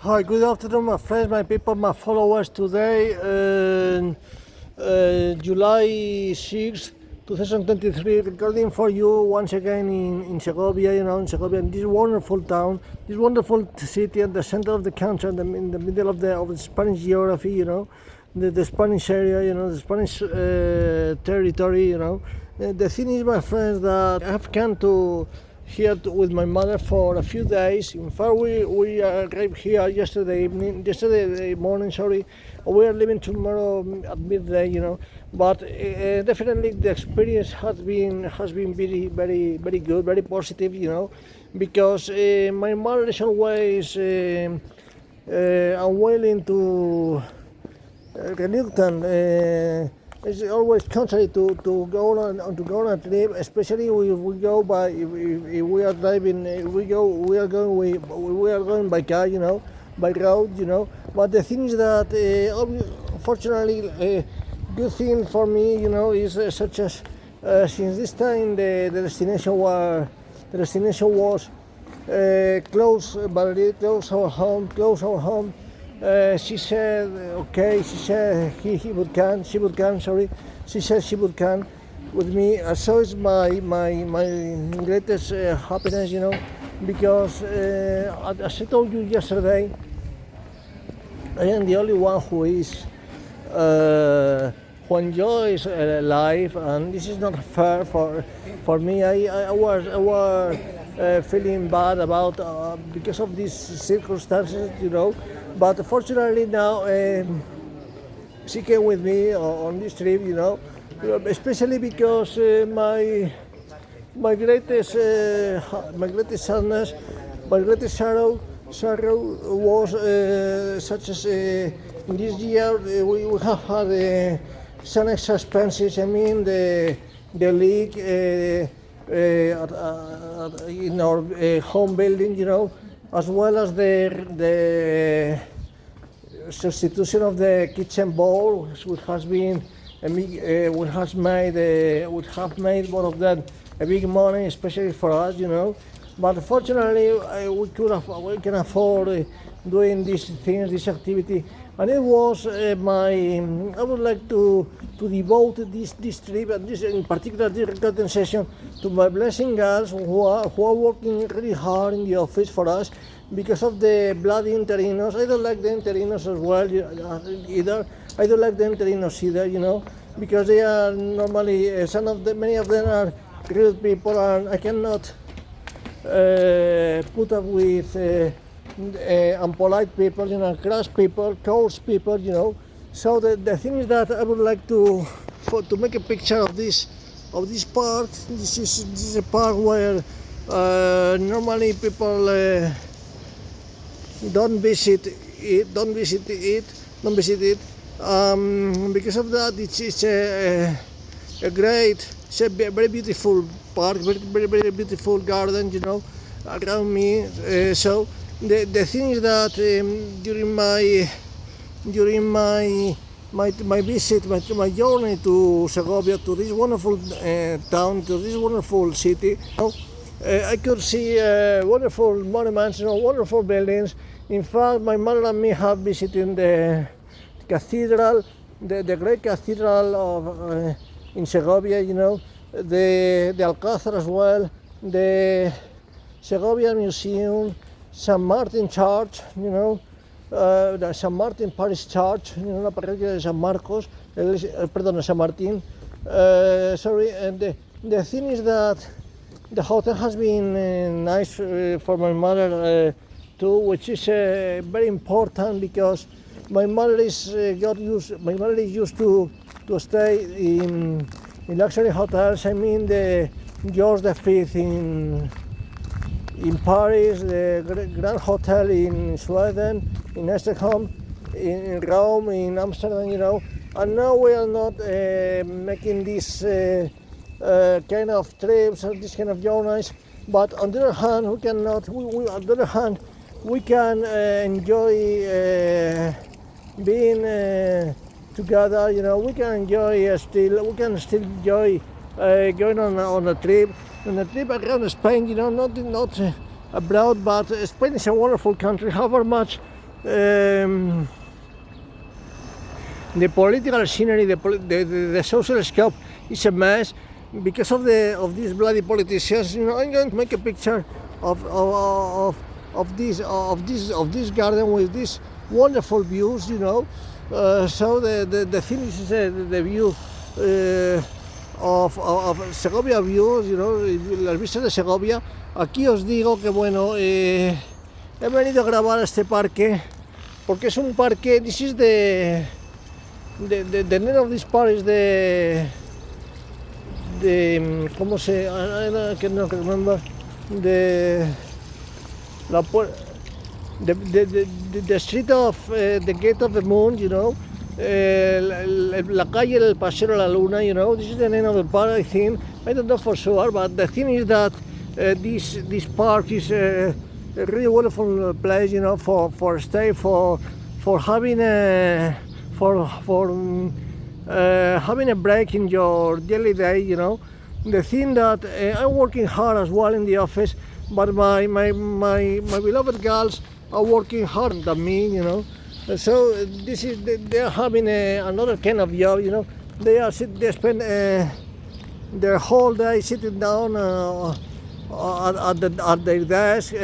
Hi, good afternoon, my friends, my people, my followers. Today, July 6th, 2023, recording for you once again in Segovia, in Segovia, in this wonderful town, this wonderful city at the center of the country, in the middle of the Spanish geography, the Spanish area, the Spanish territory, The thing is, my friends, that I have come to here with my mother for a few days. In fact, we arrived here yesterday morning. Sorry, we are leaving tomorrow at midday. But definitely the experience has been very good, very positive. Because my mother is always unwilling to reluctant. It's always contrary to go on a trip, especially if we go by if we are driving. We are going by car, by road, But the thing is that, unfortunately, good thing for me, is such as since this time the destination was close, but it close our home. She said, okay, she said she would come, she said she would come with me. So it's my greatest happiness, because as I told you yesterday, I am the only one who enjoys life, and this is not fair for me. I was feeling bad about because of these circumstances, But fortunately now she came with me on this trip, especially because my greatest sadness, my greatest sorrow was such as in this year we have had some extra expenses. I mean the leak in our home building, as well as the substitution of the kitchen bowl, which has made both of them a big money, especially for us, But fortunately, we can afford doing these things, this activity, and it was I would like to devote this trip, and this in particular this recording session, to my blessing girls who are working really hard in the office for us because of the bloody interinos. I don't like the interinos as well either. I don't like the interinos either, because they are normally many of them are real people, and I cannot put up with unpolite people, crass people, coarse people, So the thing is that I would like to make a picture of this park. This is a park where normally people don't visit it. Because of that, it's a very beautiful park, very beautiful garden, around me. So the thing is that during my visit, my journey to Segovia, to this wonderful town, to this wonderful city, I could see wonderful monuments, wonderful buildings. In fact, my mother and me have visited the cathedral, the great cathedral of in Segovia, the Alcázar as well, the Segovia Museum, San Martin Church, the San Martin Parish Church, la parroquia de San Marcos, San Martin. And the thing is that the hotel has been nice for my mother too, which is very important because my mother is used to stay in luxury hotels. I mean the George V in Paris, the Grand Hotel in Sweden, in Amsterdam, in Rome, in Amsterdam, And now we are not making this kind of trips or this kind of journeys. But on the other hand, we can enjoy being together. We can enjoy we can still enjoy going on a trip around Spain. Not abroad, but Spain is a wonderful country. However much the political scenery, the social scope is a mess because of these bloody politicians. I'm going to make a picture of this garden with these wonderful views. So the thing is the view of Segovia views. Las vistas de Segovia. Aquí os digo que bueno, he venido a grabar a este parque porque es un parque. This is the name of this park is the ¿cómo se? I cannot remember the street of the gate of the moon. La calle del paseo de la luna. This is the name of the park. I think I don't know for sure, but the thing is that this park is a really wonderful place. For stay for having a having a break in your daily day. The thing that I'm working hard as well in the office, but my beloved girls are working harder than me. So this is they're having another kind of job. They spend their whole day sitting down at their desk,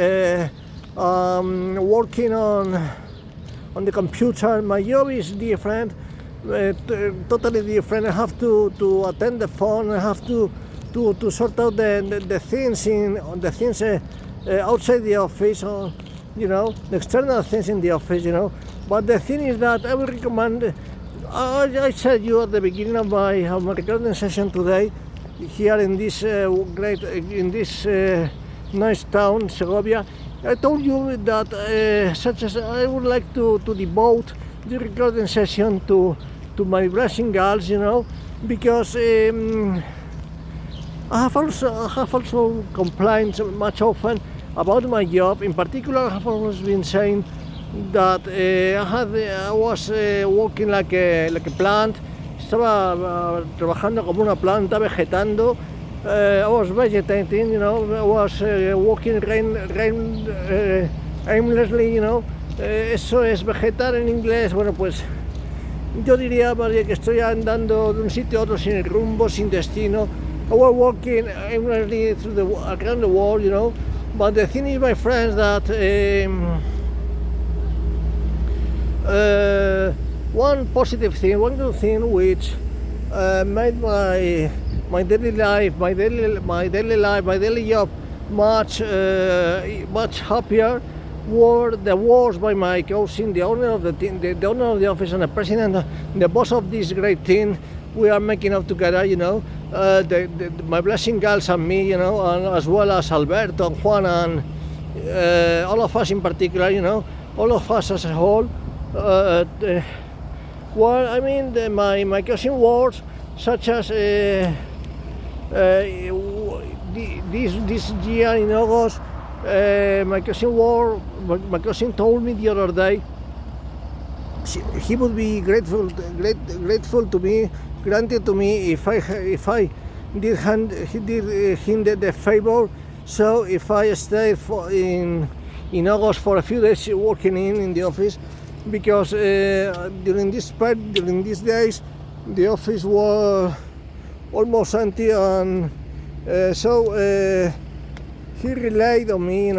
working on the computer. My job is different, totally different. I have to attend the phone. I have to sort out the things outside the office, the external things in the office. But the thing is that I would recommend. I said you at the beginning of my recording session today, here in this nice town, Segovia. I told you that such as I would like to devote the recording session to my Brazilian girls, because I have also complained much often about my job. In particular, I have always been saying that I was working like a plant. Estaba trabajando como una planta, vegetando. I was vegetating, I was walking aimlessly, Eso es vegetar en inglés. Bueno, pues yo diría más bien que estoy andando de un sitio a otro sin rumbo, sin destino. I was walking aimlessly around the world, But the thing is, my friends, that one positive thing, one good thing which made my daily job much happier were the words by my cousin, the owner of the team, the owner of the office, and the president, the boss of this great team. We are making up together, my blessing girls and me, and as well as Alberto and Juan and all of us in particular, all of us as a whole. Well, I mean, my cousin words such as this year in August, my cousin told me the other day he would be grateful to me, granted to me if I did him the favor. So if I stayed in August for a few days working in the office, because during these days the office was almost empty, and so he relied on me,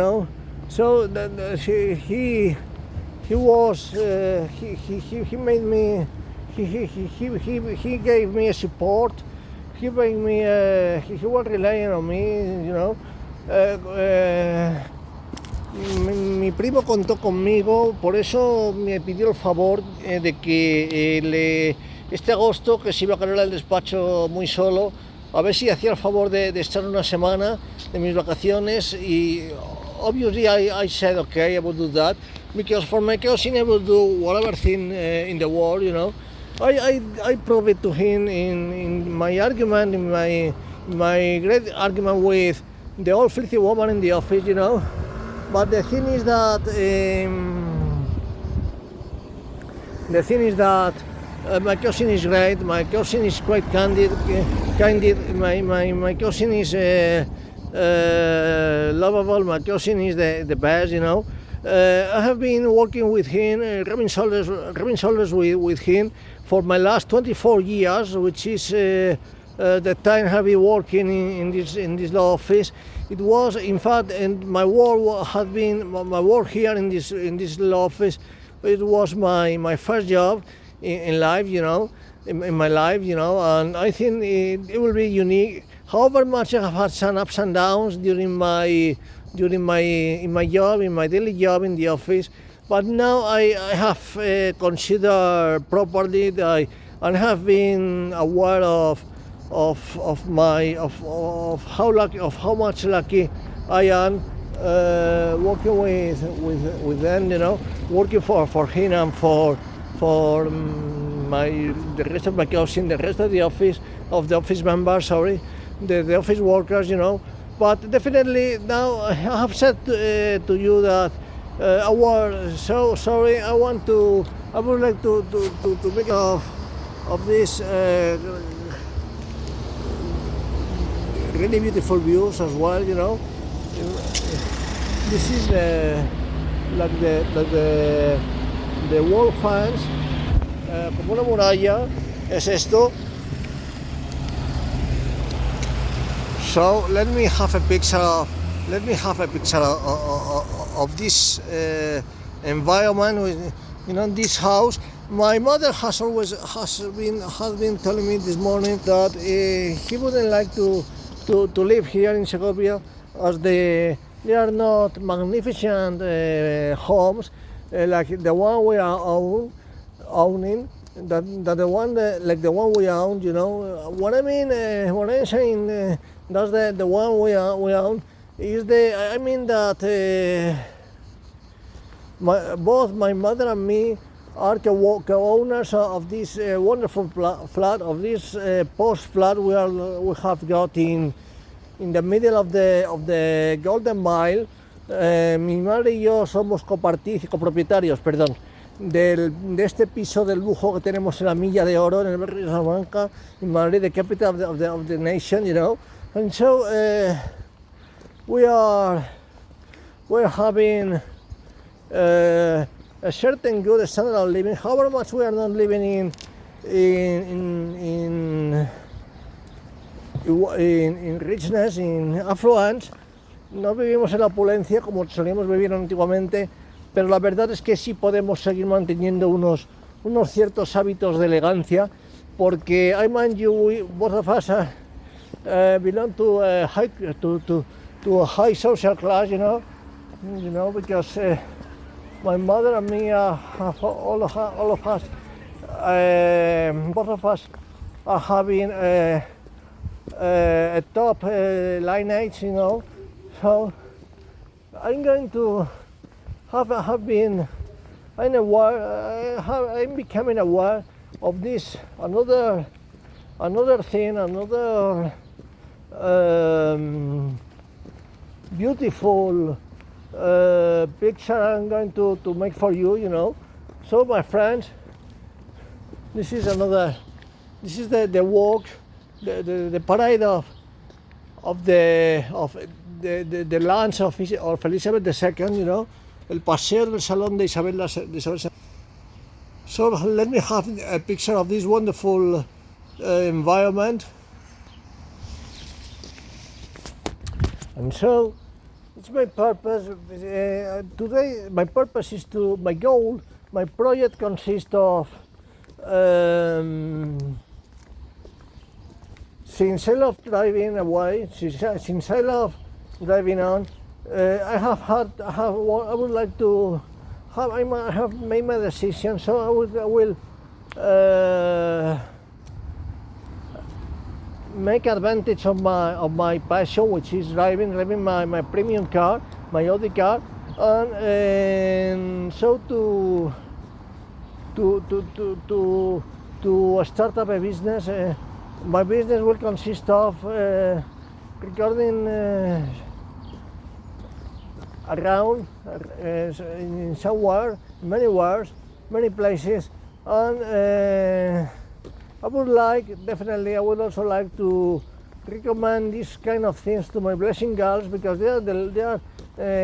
So that he made me. He gave me a support. He was relying on me, Mi primo contó conmigo, por eso me pidió el favor de que este agosto, que se iba a quedar al despacho muy solo, a ver si hacía el favor de estar una semana de mis vacaciones. Y obviously I said okay, I will do that, because for my cousin I will do whatever thing in the world, I proved it to him in my argument, in my great argument with the old filthy woman in the office, But the thing is that my cousin is great. My cousin is quite candid. My cousin is lovable. My cousin is the best, I have been working with him, rubbing shoulders with him for my last 24 years, which is the time I have been working in this law office. It was, in fact, and my work had been my work here in this law office. It was my first job in life, in my life, and I think it will be unique. However much I have had some ups and downs during my job, in my daily job in the office, but now I have considered properly that I have been aware of how much lucky I am working with them, working for him and for the rest of my cousin, the rest of the office members, the office workers, But definitely now I have said to you that I was so sorry. I would like to make of this really beautiful views as well, This is the wall fence, como una muralla, es esto. So let me have a picture of this environment with, this house. My mother has been telling me this morning that he wouldn't like to live here in Segovia, as they are not magnificent homes like the one we are owning. That the one like the one we own, What I mean, what I'm saying, that's the one we own is I mean that both my mother and me are co-owners of this wonderful flat, of this post flat we have got in the middle of the Golden Mile. Mi madre y yo somos copropietarios, de este piso de lujo que tenemos en la Milla de Oro, en el barrio de Salamanca, in Madrid, the capital of the nation, And so we're having a certain good standard of living. However much we are not living in richness, in affluence, no vivimos en la opulencia como solíamos vivir antiguamente. Pero la verdad es que sí podemos seguir manteniendo unos ciertos hábitos de elegancia, porque I mind you, both of us belong to a high social class, because my mother and me have all of us, both of us are having a top lineage, So I'm going to. I'm becoming aware of this another thing, another beautiful picture I'm going to make for you, So my friends, this is the walk, the parade of the lands of Elizabeth II, el paseo del salón de Isabel II. So let me have a picture of this wonderful environment. And so it's my purpose today. My purpose is my goal. My project consists of since I love driving away, since I love driving on. I would like to have. I have made my decision, so I will make advantage of my passion, which is driving my premium car, my Audi car, and so to start up a business. My business will consist of recording around in somewhere, many places, and I would also like to recommend these kind of things to my blessing girls because they are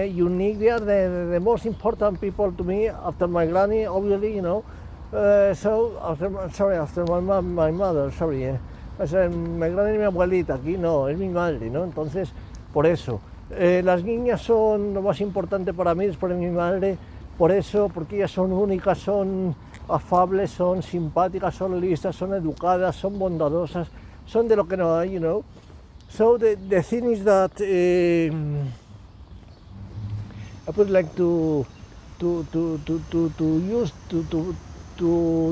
unique. They are the most important people to me after my granny, obviously, you know. After my mother, sorry. O sea, mi granny y mi abuelita, aquí no, es mi madre, ¿no? Entonces, por eso. Las niñas son lo más importante para mí, después de mi madre, por eso, porque ellas son únicas, son afables, son simpáticas, son listas, son educadas, son bondadosas, son de lo que no hay, you know. So the thing is that I would like to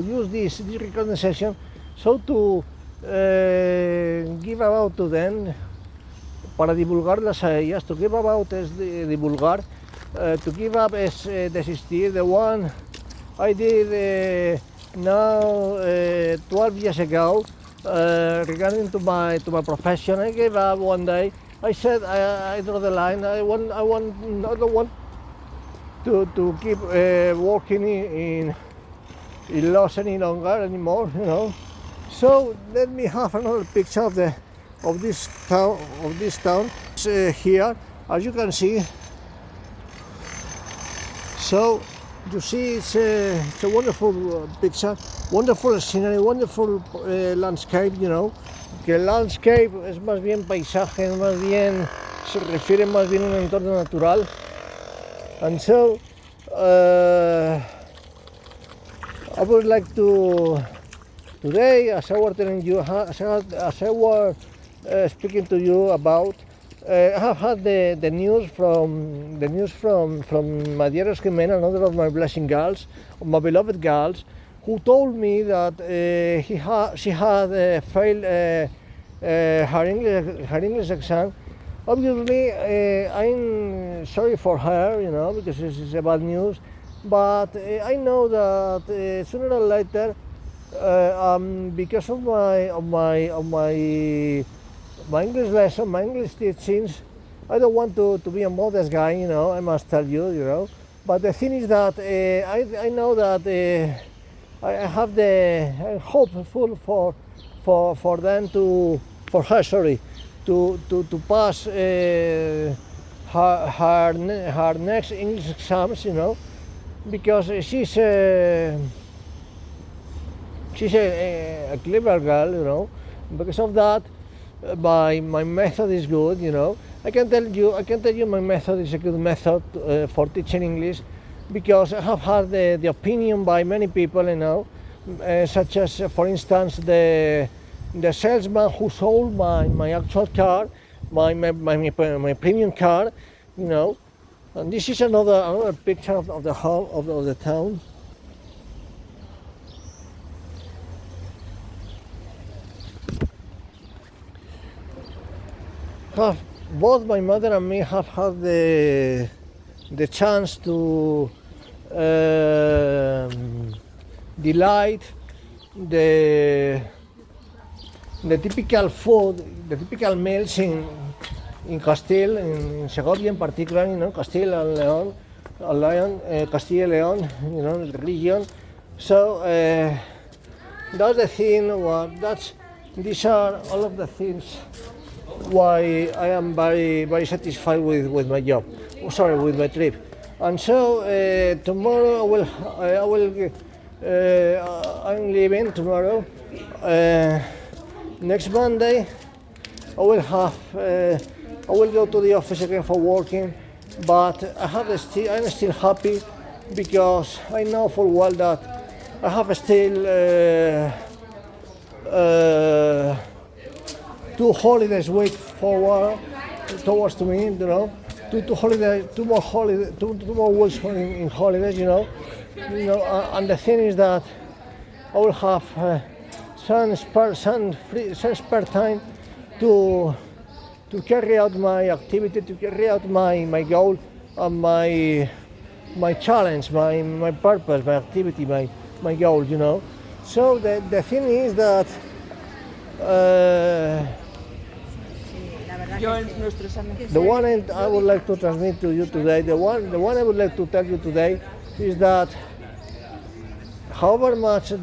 use this recording session so to give about to them, para divulgarlas a ellas. To give about es divulgar, to give up es desistir. The one I did now 12 years ago regarding to my profession. I gave up one day. I said I draw the line. I don't want to keep working in loss any longer anymore, you know. So let me have another picture of this town here, as you can see. So you see it's a wonderful picture, wonderful scenery, wonderful landscape, you know. Que el landscape es más bien paisaje, más bien se refiere más bien a un entorno natural. And so I would like to today, as I was telling you, as I was speaking to you about, I have had the news from my dearest Jimena, another of my blessing girls, my beloved girls, who told me that she had failed her English exam. Obviously, I'm sorry for her, you know, because this is a bad news. But I know that sooner or later, because of my English lesson, my English teachings, I don't want to be a modest guy, you know. I must tell you, you know. But the thing is that I know that I have I'm hopeful for them for her, sorry, to pass her next English exams, you know. Because she's a clever girl, you know. Because of that, my method is good, you know. I can tell you my method is a good method for teaching English, because I have had the opinion by many people, you know, such as, for instance, the salesman who sold my actual car, my premium car, you know. And this is another picture of the home of the town. Both my mother and me have had the chance to delight the typical food, the typical meals in Castile, in Segovia in particular, you know, Castile and Leon, Castile and Leon, you know, the region. So that's the thing. These are all of the things why I am very, very satisfied with my job. Sorry, with my trip. And so tomorrow I'm leaving tomorrow. Next Monday I will go to the office again for working, but I'm still happy because I know full well that I have still 2 holidays week forward towards to me, you know. Two more weeks in holidays, you know. And the thing is that I will have some spare time to carry out my activity, to carry out my goal and my challenge, my purpose, my activity, my goal, you know. So the thing is that the one I would like to transmit to you today, the one I would like to tell you today is that however much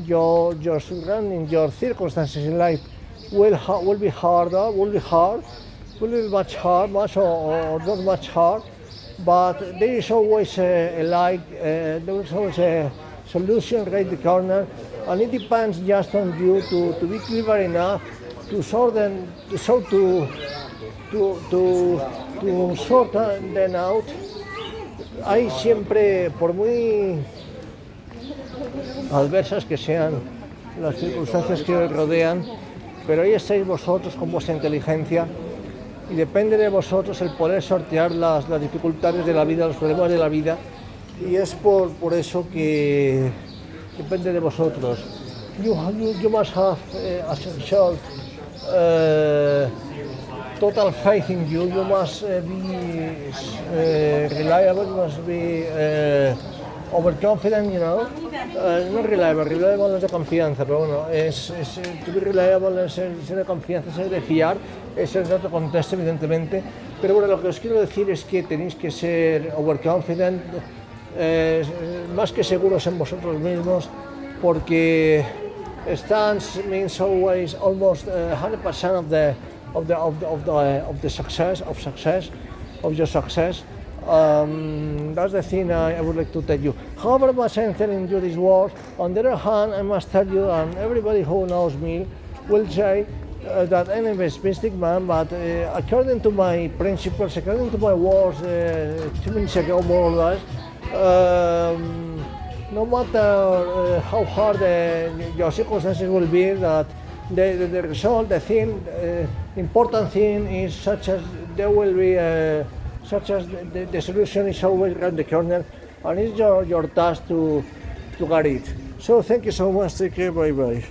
your surroundings, your circumstances in life will be harder, will be much hard, much or not much hard, but there is always a light, there is always a solution right the corner, and it depends just on you to be clever enough to sort them, to sort them out. Hay siempre, por muy adversas que sean las circunstancias que os rodean, pero ahí estáis vosotros con vuestra inteligencia y depende de vosotros el poder sortear las dificultades de la vida, los problemas de la vida, y es por eso que depende de vosotros. You must have as a result total faith in you. You must be reliable, you must be overconfident, you know. Not reliable no es de confianza, pero bueno, to be reliable es ser de confianza, ser de fiar, es en otro contexto evidentemente, pero bueno, lo que os quiero decir es que tenéis que ser overconfident, más que seguros en vosotros mismos, porque stance means always almost 100% of the success of your success. That's the thing I would like to tell you. However much I'm telling you these words, on the other hand, I must tell you, and everybody who knows me will say that I'm a pessimistic man, but according to my principles, according to my words 2 minutes ago, more or less, no matter how hard your circumstances will be, that the result, the thing, important thing is such as there will be such as the solution is always around the corner, and it's your task to get it. So thank you so much, take care, bye bye.